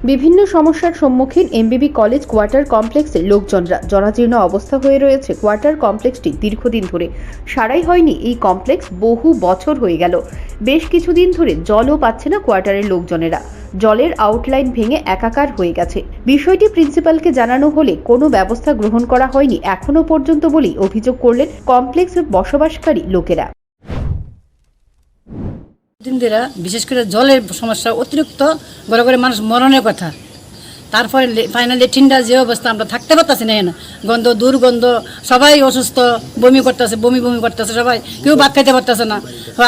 বিভিন্ন সমস্যার সম্মুখীন এমবিবি কলেজ কোয়ার্টার কমপ্লেক্সের লোকজনরা। জরাজীর্ণ অবস্থা হয়ে রয়েছে কোয়ার্টার কমপ্লেক্সটি দীর্ঘদিন ধরে। সারাই হয়নি এই কমপ্লেক্স, বহু বছর হয়ে গেল। বেশ কিছুদিন ধরে জলও পাচ্ছে না কোয়ার্টারের লোকজনেরা। জলের আউটলাইন ভেঙে একাকার হয়ে গেছে। বিষয়টি প্রিন্সিপালকে জানানো হলে কোনো ব্যবস্থা গ্রহণ করা হয়নি এখনো পর্যন্ত বলেই অভিযোগ করলেন কমপ্লেক্সে বসবাসকারী লোকেরা। বিশেষ করে জলের সমস্যা অতিরিক্ত, বড় করে মানুষ মরণের কথা। তারপরে ফাইনালি লেট্রিনটা যে অবস্থা, আমরা থাকতে পারতেছি না, গন্ধ, দুর্গন্ধ, সবাই অসুস্থ, বমি করতেছে সবাই, কেউ ভাত খাইতে পারতেছে না।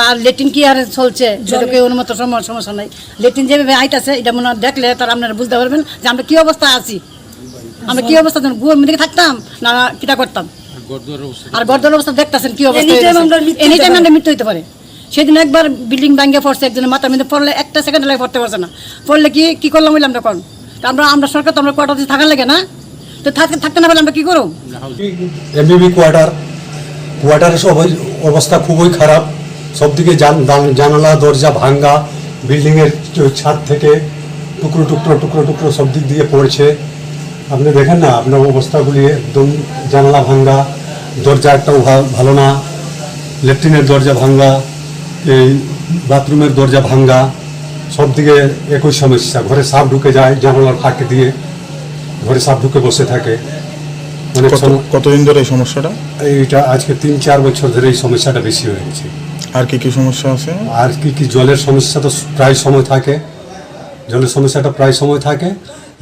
আর লেট্রিন কি আর চলছে, সেটা কেউ অনুমত সমস্যা নাই। লেট্রিন যেভাবে আইতাছে, এটা মনে দেখলে তারা আপনারা বুঝতে পারবেন যে আমরা কি অবস্থা আছি, আমরা কি অবস্থা গুয়ার মধ্যে থাকতাম না কিটা করতাম। আর গর্দর অবস্থা দেখতেছেন কি অবস্থা, এনি টাইম আমরা মৃত্যু হইতে পারে। সেদিন একবার বিল্ডিং ভাঙ্গে পড়ছে, একজনের মাথার মধ্যে পড়লে একটা সেকেন্ড লাগে পড়তে পারছে না। পড়লে কি করলাম বললাম আমরা কোন আমরা সরকার তো আমরা কোয়ার্টারে থাকার লাগে না, তো থাকতে না পারলে আমরা কি করব। এমবিবি কোয়ার্টারের অবস্থা খুবই খারাপ। সব দিকে জানালা দরজা ভাঙ্গা, বিল্ডিংয়ের ছাদ থেকে টুকরো সব দিক দিয়ে পড়ছে। আপনি দেখেন না আপনার অবস্থাগুলি, একদম জানালা ভাঙ্গা, দরজা একটাও ভালো না, ল্যাট্রিনের দরজা ভাঙ্গা, এই বাথরুমের দরজা ভাঙ্গা, সব দিকে একই সমস্যা। ঘরে সাপ ঢুকে যায় জানালার ফাঁকে দিয়ে, ঘরে সাপ ঢুকে বসে থাকে। মানে কতদিন ধরে এই সমস্যাটা? এইটা আজকে 3-4 বছর ধরে এই সমস্যাটা বেশি হয়ে গেছে। আর কি সমস্যা আছে? আর কি জলের সমস্যা তো প্রায় সময় থাকে, জলের সমস্যাটা প্রায় সময় থাকে।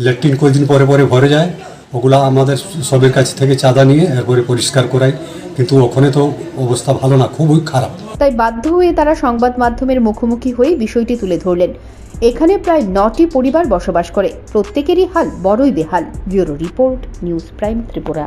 ল্যাট্রিন কয়েকদিন পরে ভরে যায়, ওগুলা আমাদের সবের কাছ থেকে চাঁদা নিয়ে এরপরে পরিষ্কার করাই, কিন্তু ওখানে তো অবস্থা ভালো না, খুবই খারাপ। তাই বাধ্য হয়ে তারা সংবাদ মাধ্যমের মুখোমুখি হয়ে বিষয়টি তুলে ধরলেন। এখানে প্রায় 9টি পরিবার বসবাস করে, প্রত্যেকেরই হাল বড়ই বেহাল। Bureau report, news prime Tripura.